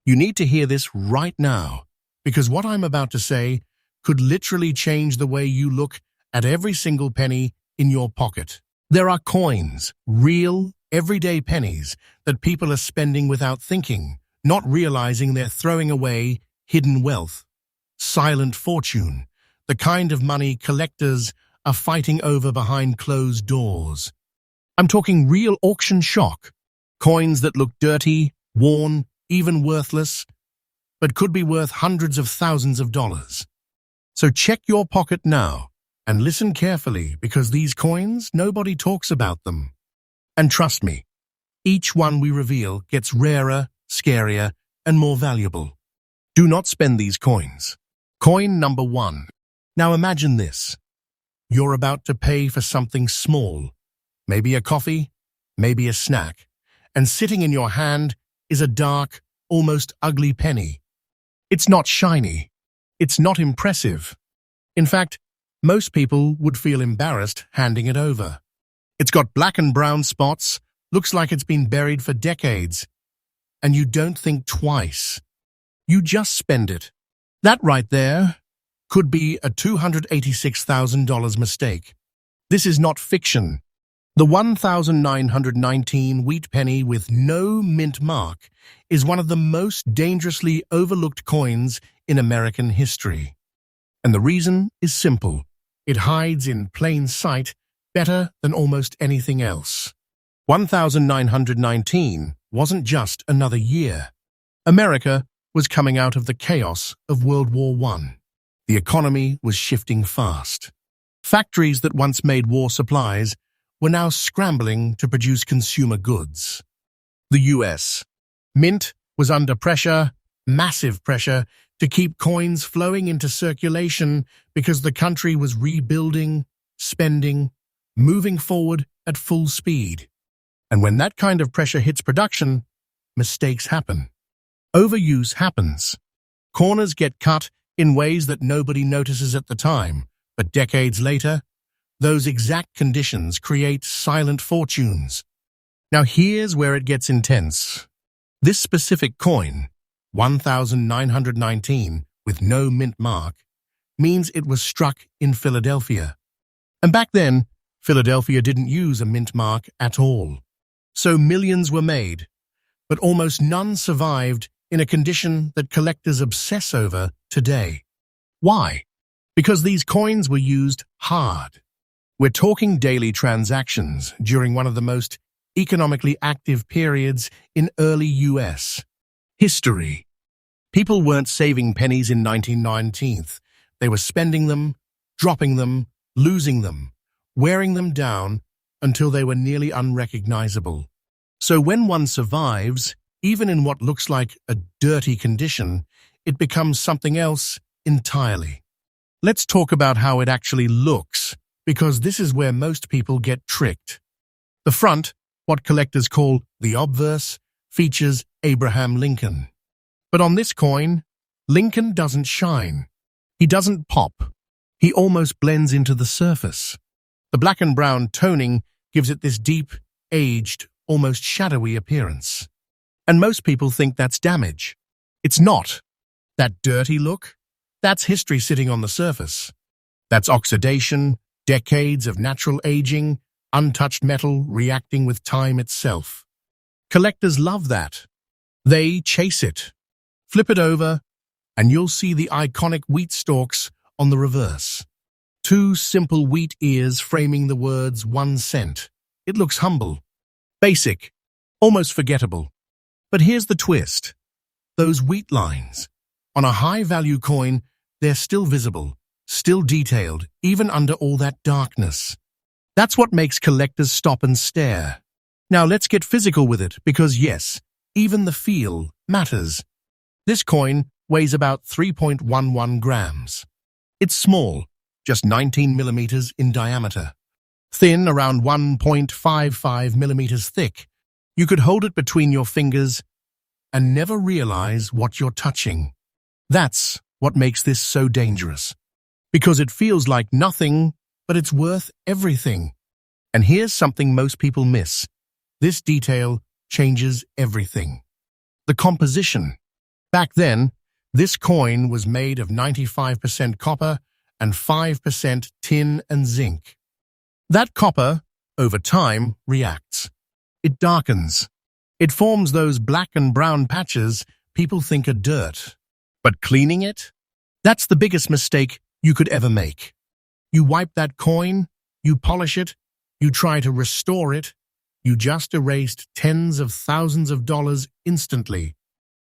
You need to hear this right now, because what I'm about to say could literally change the way you look at every single penny in your pocket. There are coins, real, everyday pennies that people are spending without thinking, not realizing they're throwing away hidden wealth, silent fortune, the kind of money collectors are fighting over behind closed doors. I'm talking real auction shock, coins that look dirty, worn, even worthless, but could be worth hundreds of thousands of dollars. So check your pocket now and listen carefully, because these coins, nobody talks about them. And trust me, each one we reveal gets rarer, scarier, and more valuable. Do not spend these coins. Coin number 1. Now imagine this. You're about to pay for something small, maybe a coffee, maybe a snack, and sitting in your hand is a dark, almost ugly penny. It's not shiny. It's not impressive. In fact, most people would feel embarrassed handing it over. It's got black and brown spots, looks like it's been buried for decades, and you don't think twice. You just spend it. That right there could be a $286,000 mistake. This is not fiction. The 1,919 wheat penny with no mint mark is one of the most dangerously overlooked coins in American history. And the reason is simple. It hides in plain sight better than almost anything else. 1,919 wasn't just another year. America was coming out of the chaos of World War I. The economy was shifting fast. Factories that once made war supplies were now scrambling to produce consumer goods. The US Mint was under pressure, massive pressure, to keep coins flowing into circulation because the country was rebuilding, spending, moving forward at full speed. And when that kind of pressure hits production, mistakes happen. Overuse happens. Corners get cut in ways that nobody notices at the time, but decades later, those exact conditions create silent fortunes. Now here's where it gets intense. This specific coin, 1,919 with no mint mark, means it was struck in Philadelphia. And back then, Philadelphia didn't use a mint mark at all. So millions were made, but almost none survived in a condition that collectors obsess over today. Why? Because these coins were used hard. We're talking daily transactions during one of the most economically active periods in early US history. People weren't saving pennies in 1919. They were spending them, dropping them, losing them, wearing them down until they were nearly unrecognizable. So when one survives, even in what looks like a dirty condition, it becomes something else entirely. Let's talk about how it actually looks, because this is where most people get tricked. The front, what collectors call the obverse, features Abraham Lincoln. But on this coin, Lincoln doesn't shine. He doesn't pop. He almost blends into the surface. The black and brown toning gives it this deep, aged, almost shadowy appearance. And most people think that's damage. It's not. That dirty look? That's history sitting on the surface. That's oxidation, decades of natural aging, untouched metal reacting with time itself. Collectors love that. They chase it. Flip it over, and you'll see the iconic wheat stalks on the reverse. 2 simple wheat ears framing the words 1 cent. It looks humble, basic, almost forgettable. But here's the twist. Those wheat lines. On a high-value coin, they're still visible, still detailed, even under all that darkness. That's what makes collectors stop and stare. Now let's get physical with it, because yes, even the feel matters. This coin weighs about 3.11 grams. It's small, just 19 millimeters in diameter. Thin, around 1.55 millimeters thick. You could hold it between your fingers and never realize what you're touching. That's what makes this so dangerous. Because it feels like nothing, but it's worth everything. And here's something most people miss. This detail changes everything. The composition. Back then, this coin was made of 95% copper and 5% tin and zinc. That copper, over time, reacts. It darkens. It forms those black and brown patches people think are dirt. But cleaning it? That's the biggest mistake you could ever make. You wipe that coin, you polish it, you try to restore it, you just erased tens of thousands of dollars instantly.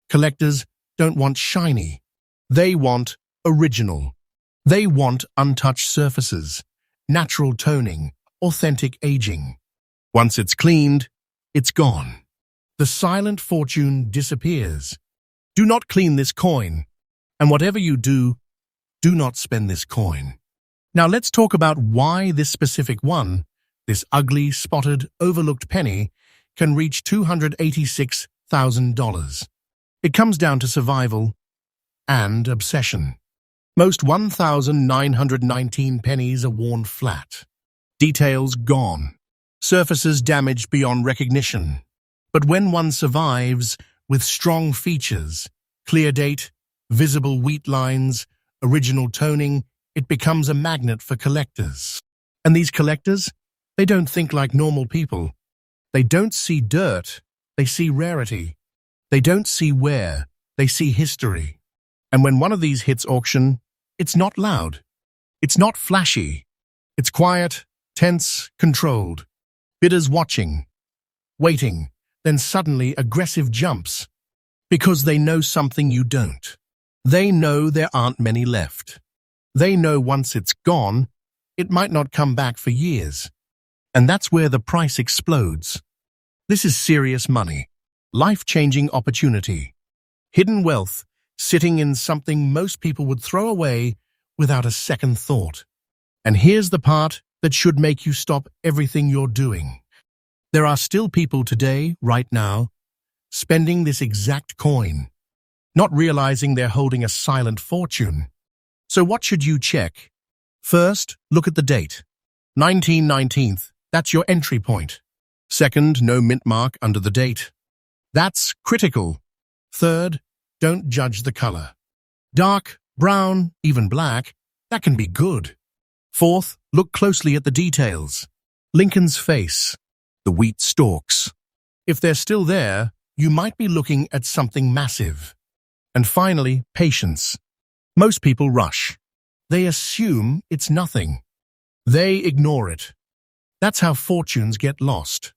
Collectors don't want shiny. They want original. They want untouched surfaces, natural toning, authentic aging. Once it's cleaned, it's gone. The silent fortune disappears. Do not clean this coin, and whatever you do, do not spend this coin. Now let's talk about why this specific one, this ugly, spotted, overlooked penny, can reach $286,000. It comes down to survival and obsession. Most 1,919 pennies are worn flat. Details gone. Surfaces damaged beyond recognition. But when one survives with strong features, clear date, visible wheat lines, original toning, it becomes a magnet for collectors. And these collectors, they don't think like normal people. They don't see dirt, they see rarity. They don't see wear, they see history. And when one of these hits auction, it's not loud. It's not flashy. It's quiet, tense, controlled. Bidders watching, waiting, then suddenly aggressive jumps. Because they know something you don't. They know there aren't many left. They know once it's gone, it might not come back for years. And that's where the price explodes. This is serious money. Life-changing opportunity. Hidden wealth sitting in something most people would throw away without a second thought. And here's the part that should make you stop everything you're doing. There are still people today, right now, spending this exact coin, not realizing they're holding a silent fortune. So what should you check? First, look at the date. 1919, that's your entry point. Second, no mint mark under the date. That's critical. Third, don't judge the color. Dark, brown, even black, that can be good. Fourth, look closely at the details. Lincoln's face, the wheat stalks. If they're still there, you might be looking at something massive. And finally, patience. Most people rush. They assume it's nothing. They ignore it. That's how fortunes get lost.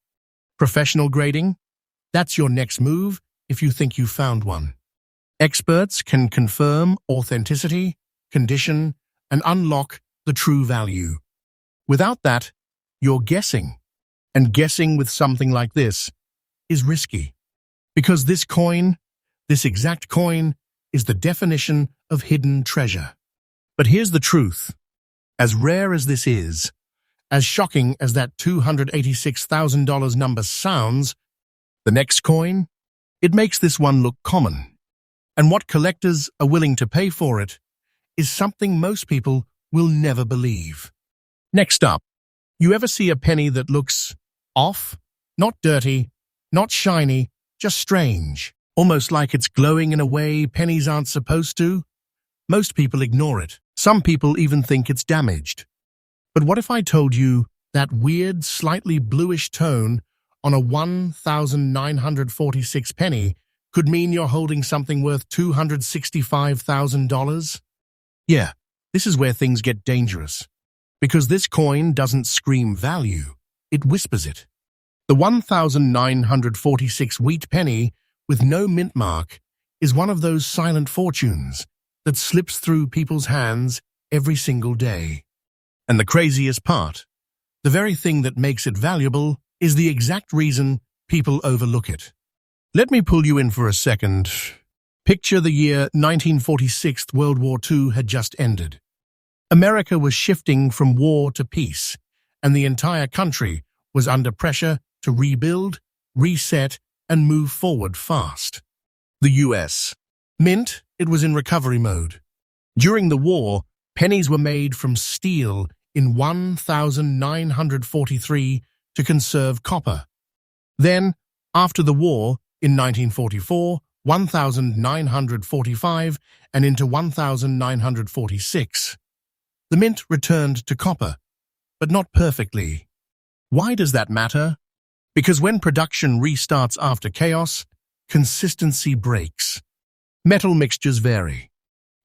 Professional grading? That's your next move if you think you found one. Experts can confirm authenticity, condition, and unlock the true value. Without that, you're guessing. And guessing with something like this is risky. Because this coin, this exact coin, is the definition of hidden treasure. But here's the truth. As rare as this is, as shocking as that $286,000 number sounds, the next coin, it makes this one look common. And what collectors are willing to pay for it is something most people will never believe. Next up, you ever see a penny that looks off? Not dirty, not shiny, just strange. Almost like it's glowing in a way pennies aren't supposed to? Most people ignore it. Some people even think it's damaged. But what if I told you that weird, slightly bluish tone on a 1,946 penny could mean you're holding something worth $265,000? Yeah, this is where things get dangerous. Because this coin doesn't scream value, it whispers it. The 1,946 wheat penny with no mint mark is one of those silent fortunes that slips through people's hands every single day. And the craziest part, the very thing that makes it valuable, is the exact reason people overlook it. Let me pull you in for a second. Picture the year 1946. World War II had just ended. America was shifting from war to peace, and the entire country was under pressure to rebuild, reset, and move forward fast. The US Mint, it was in recovery mode. During the war, pennies were made from steel in 1943 to conserve copper. Then, after the war, in 1944, 1945 and into 1946. The mint returned to copper, but not perfectly. Why does that matter? Because when production restarts after chaos, consistency breaks. Metal mixtures vary.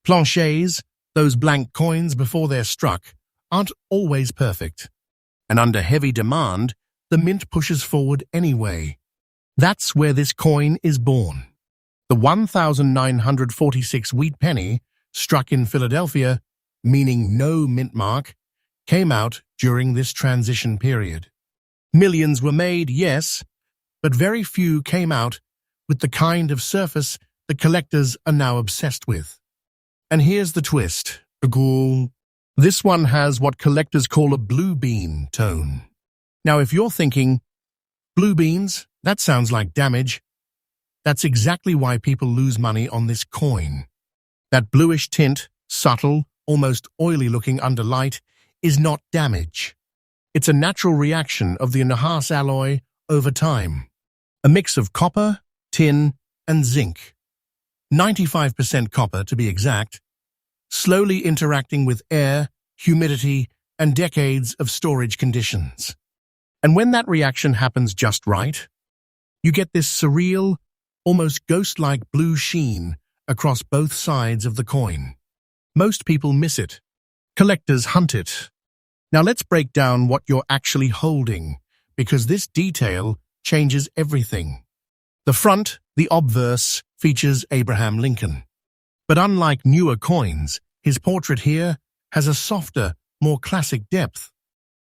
Planchets, those blank coins before they're struck, aren't always perfect. And under heavy demand, the mint pushes forward anyway. That's where this coin is born. The 1946 wheat penny, struck in Philadelphia, meaning no mint mark, came out during this transition period. Millions were made, yes, but very few came out with the kind of surface that collectors are now obsessed with. And here's the twist. This one has what collectors call a blue bean tone. Now, if you're thinking, blue beans, that sounds like damage, that's exactly why people lose money on this coin. That bluish tint, subtle, almost oily-looking under light, is not damage. It's a natural reaction of the Nahas alloy over time. A mix of copper, tin, and zinc. 95% copper, to be exact, slowly interacting with air, humidity, and decades of storage conditions. And when that reaction happens just right, you get this surreal, almost ghost-like blue sheen across both sides of the coin. Most people miss it. Collectors hunt it. Now let's break down what you're actually holding, because this detail changes everything. The front, the obverse, features Abraham Lincoln. But unlike newer coins, his portrait here has a softer, more classic depth.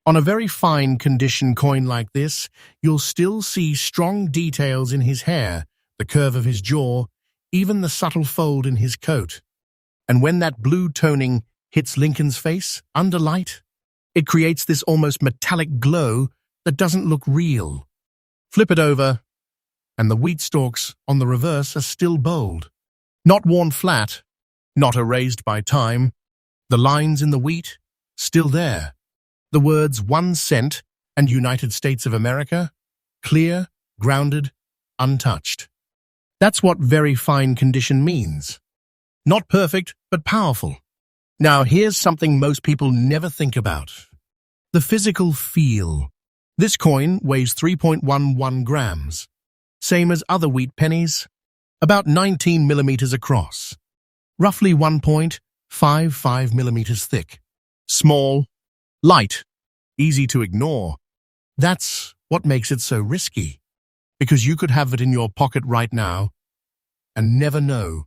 On a very fine condition coin like this, you'll still see strong details in his hair, the curve of his jaw, even the subtle fold in his coat. And when that blue toning hits Lincoln's face, under light, it creates this almost metallic glow that doesn't look real. Flip it over, and the wheat stalks on the reverse are still bold. Not worn flat, not erased by time. The lines in the wheat, still there. The words 1 cent and United States of America, clear, grounded, untouched. That's what very fine condition means. Not perfect, but powerful. Now here's something most people never think about. The physical feel. This coin weighs 3.11 grams. Same as other wheat pennies. About 19 millimeters across. Roughly 1.55 millimeters thick. Small, light, easy to ignore. That's what makes it so risky. Because you could have it in your pocket right now and never know.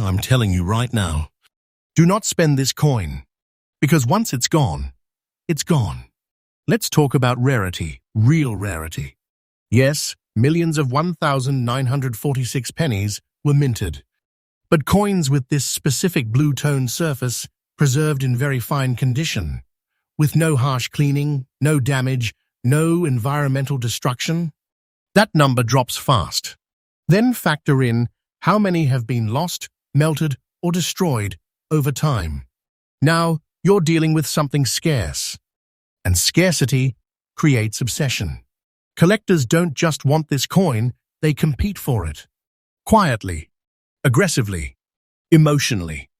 I'm telling you right now, do not spend this coin, because once it's gone, it's gone. Let's talk about rarity, real rarity. Yes, millions of 1,946 pennies were minted. But coins with this specific blue-tone surface, preserved in very fine condition, with no harsh cleaning, no damage, no environmental destruction, that number drops fast. Then factor in how many have been lost, melted, or destroyed over time. Now you're dealing with something scarce. And scarcity creates obsession. Collectors don't just want this coin, they compete for it. Quietly, aggressively, emotionally.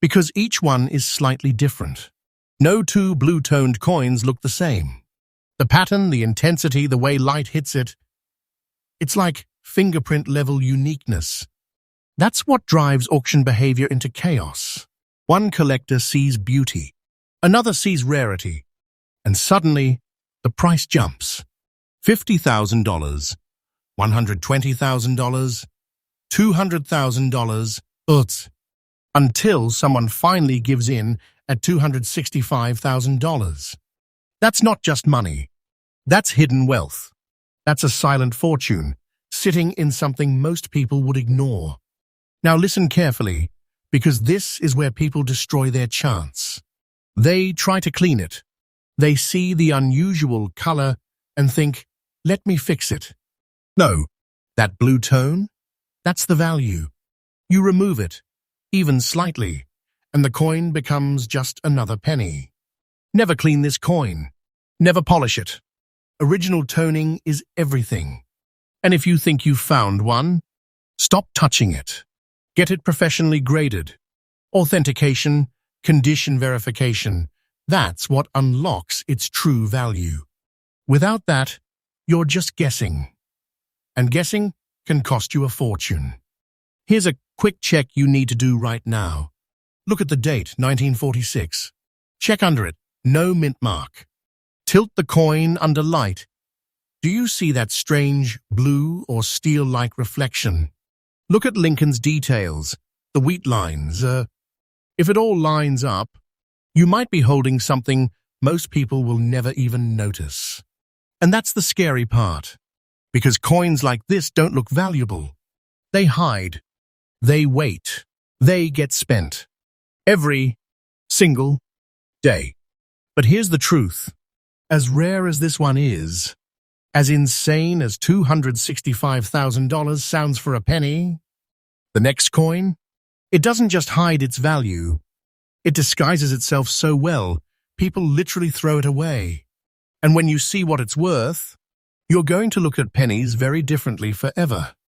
Because each one is slightly different. No two blue-toned coins look the same. The pattern, the intensity, the way light hits it, it's like fingerprint-level uniqueness. That's what drives auction behavior into chaos. One collector sees beauty, another sees rarity, and suddenly the price jumps. $50,000, $120,000, $200,000, until someone finally gives in at $265,000. That's not just money. That's hidden wealth. That's a silent fortune, sitting in something most people would ignore. Now listen carefully, because this is where people destroy their chance. They try to clean it. They see the unusual color and think, let me fix it. No, that blue tone, that's the value. You remove it, even slightly, and the coin becomes just another penny. Never clean this coin. Never polish it. Original toning is everything. And if you think you've found one, stop touching it. Get it professionally graded. Authentication, condition verification, that's what unlocks its true value. Without that, you're just guessing. And guessing can cost you a fortune. Here's a quick check you need to do right now. Look at the date, 1946. Check under it, no mint mark. Tilt the coin under light. Do you see that strange blue or steel-like reflection? Look at Lincoln's details, the wheat lines. If it all lines up, you might be holding something most people will never even notice. And that's the scary part, because coins like this don't look valuable. They hide. They wait. They get spent. Every single day. But here's the truth. As rare as this one is, as insane as $265,000 sounds for a penny, the next coin, it doesn't just hide its value. It disguises itself so well, people literally throw it away. And when you see what it's worth, you're going to look at pennies very differently forever.